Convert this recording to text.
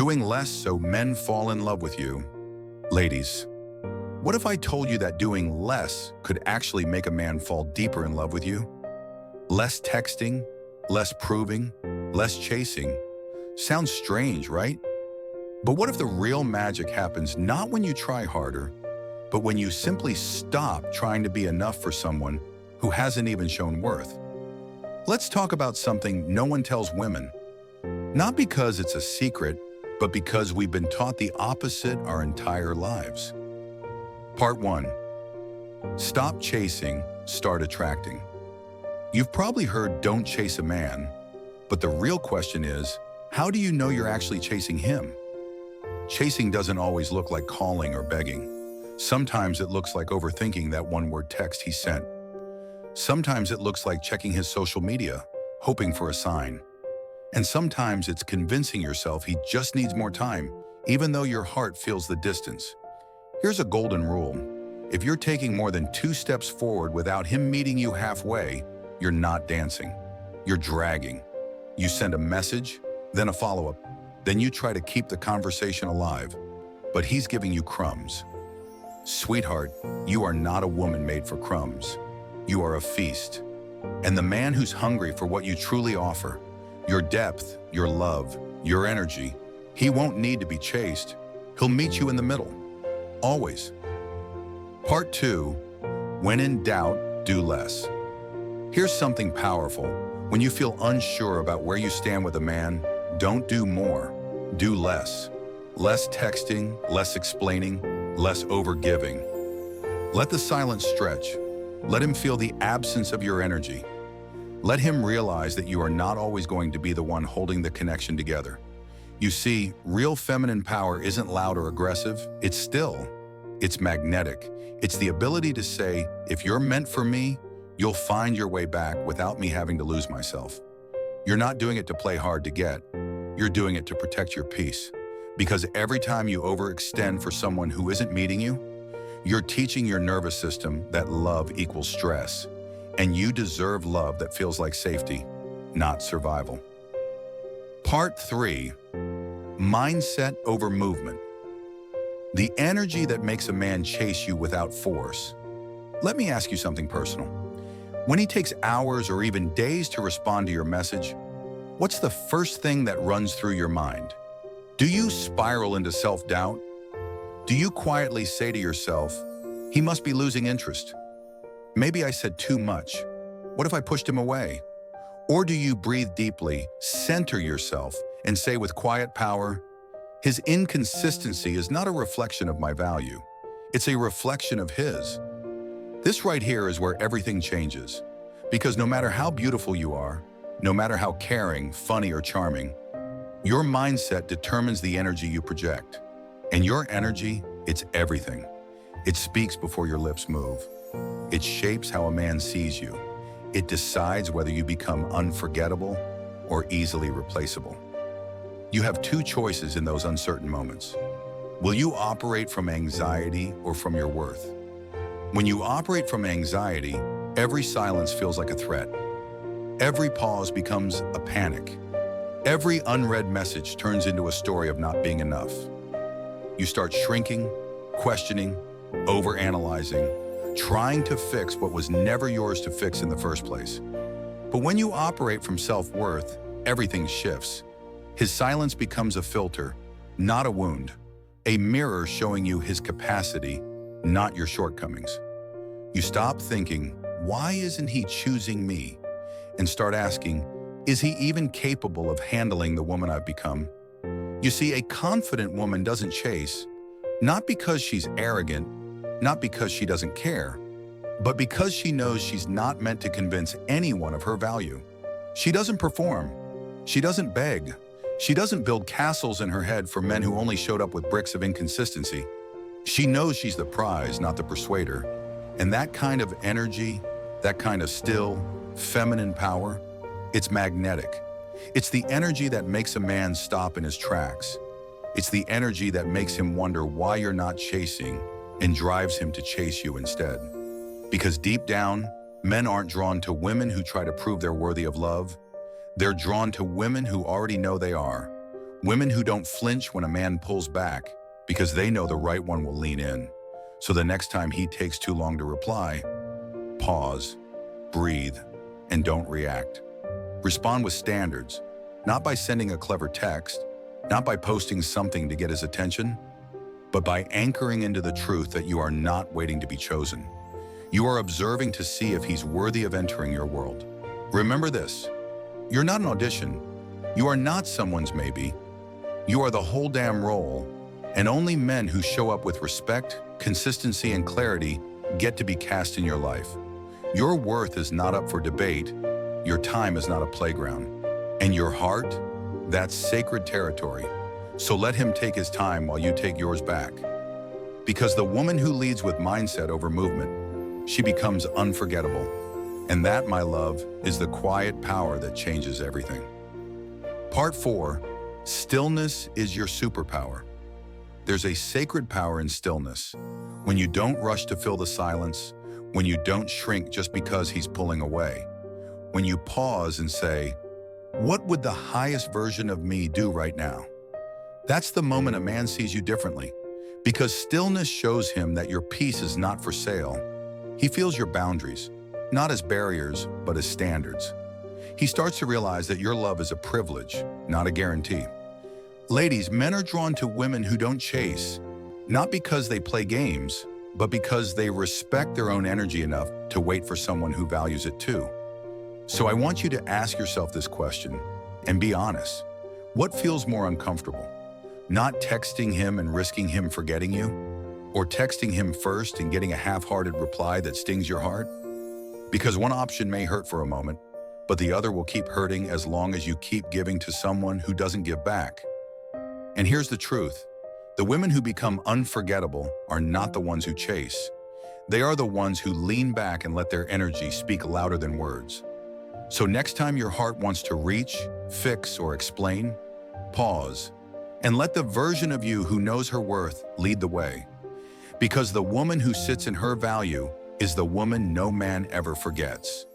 Doing less so men fall in love with you. Ladies, what if I told you that doing less could actually make a man fall deeper in love with you? Less texting, less proving, less chasing. Sounds strange, right? But what if the real magic happens not when you try harder, but when you simply stop trying to be enough for someone who hasn't even shown worth? Let's talk about something no one tells women. Not because it's a secret, but because we've been taught the opposite our entire lives. Part 1. Stop chasing, start attracting. You've probably heard don't chase a man, but the real question is, how do you know you're actually chasing him? Chasing doesn't always look like calling or begging. Sometimes it looks like overthinking that one-word text he sent. Sometimes it looks like checking his social media, hoping for a sign. And sometimes it's convincing yourself he just needs more time, even though your heart feels the distance. Here's a golden rule. If you're taking more than 2 steps forward without him meeting you halfway, you're not dancing. You're dragging. You send a message, then a follow-up. Then you try to keep the conversation alive, but he's giving you crumbs. Sweetheart, you are not a woman made for crumbs. You are a feast. And the man who's hungry for what you truly offer, your depth, your love, your energy, he won't need to be chased. He'll meet you in the middle. Always. Part 2. When in doubt, do less. Here's something powerful. When you feel unsure about where you stand with a man, don't do more. Do less. Less texting, less explaining, less overgiving. Let the silence stretch. Let him feel the absence of your energy. Let him realize that you are not always going to be the one holding the connection together. You see, real feminine power isn't loud or aggressive. It's still. It's magnetic. It's the ability to say, if you're meant for me, you'll find your way back without me having to lose myself. You're not doing it to play hard to get. You're doing it to protect your peace. Because every time you overextend for someone who isn't meeting you, you're teaching your nervous system that love equals stress. And you deserve love that feels like safety, not survival. Part 3. Mindset over movement. The energy that makes a man chase you without force. Let me ask you something personal. When he takes hours or even days to respond to your message, what's the first thing that runs through your mind? Do you spiral into self-doubt? Do you quietly say to yourself, he must be losing interest? Maybe I said too much. What if I pushed him away? Or do you breathe deeply, center yourself, and say with quiet power, his inconsistency is not a reflection of my value. It's a reflection of his. This right here is where everything changes. Because no matter how beautiful you are, no matter how caring, funny, or charming, your mindset determines the energy you project. And your energy, it's everything. It speaks before your lips move. It shapes how a man sees you. It decides whether you become unforgettable or easily replaceable. You have 2 choices in those uncertain moments. Will you operate from anxiety or from your worth? When you operate from anxiety, every silence feels like a threat. Every pause becomes a panic. Every unread message turns into a story of not being enough. You start shrinking, questioning, overanalyzing, trying to fix what was never yours to fix in the first place. But when you operate from self-worth, everything shifts. His silence becomes a filter, not a wound, a mirror showing you his capacity, not your shortcomings. You stop thinking, why isn't he choosing me? And start asking, is he even capable of handling the woman I've become? You see, a confident woman doesn't chase, not because she's arrogant, not because she doesn't care, but because she knows she's not meant to convince anyone of her value. She doesn't perform. She doesn't beg. She doesn't build castles in her head for men who only showed up with bricks of inconsistency. She knows she's the prize, not the persuader. And that kind of energy, that kind of still, feminine power, it's magnetic. It's the energy that makes a man stop in his tracks. It's the energy that makes him wonder why you're not chasing and drives him to chase you instead. Because deep down, men aren't drawn to women who try to prove they're worthy of love. They're drawn to women who already know they are. Women who don't flinch when a man pulls back because they know the right one will lean in. So the next time he takes too long to reply, pause, breathe, and don't react. Respond with standards, not by sending a clever text, not by posting something to get his attention, but by anchoring into the truth that you are not waiting to be chosen. You are observing to see if he's worthy of entering your world. Remember this, you're not an audition. You are not someone's maybe. You are the whole damn role, and only men who show up with respect, consistency, and clarity get to be cast in your life. Your worth is not up for debate. Your time is not a playground. And your heart, that's sacred territory. So let him take his time while you take yours back. Because the woman who leads with mindset over movement, she becomes unforgettable. And that, my love, is the quiet power that changes everything. Part 4, stillness is your superpower. There's a sacred power in stillness. When you don't rush to fill the silence, when you don't shrink just because he's pulling away, when you pause and say, what would the highest version of me do right now? That's the moment a man sees you differently, because stillness shows him that your peace is not for sale. He feels your boundaries, not as barriers, but as standards. He starts to realize that your love is a privilege, not a guarantee. Ladies, men are drawn to women who don't chase, not because they play games, but because they respect their own energy enough to wait for someone who values it too. So I want you to ask yourself this question and be honest. What feels more uncomfortable? Not texting him and risking him forgetting you? Or texting him first and getting a half-hearted reply that stings your heart? Because one option may hurt for a moment, but the other will keep hurting as long as you keep giving to someone who doesn't give back. And here's the truth. The women who become unforgettable are not the ones who chase. They are the ones who lean back and let their energy speak louder than words. So next time your heart wants to reach, fix, or explain, pause and let the version of you who knows her worth lead the way. Because the woman who sits in her value is the woman no man ever forgets.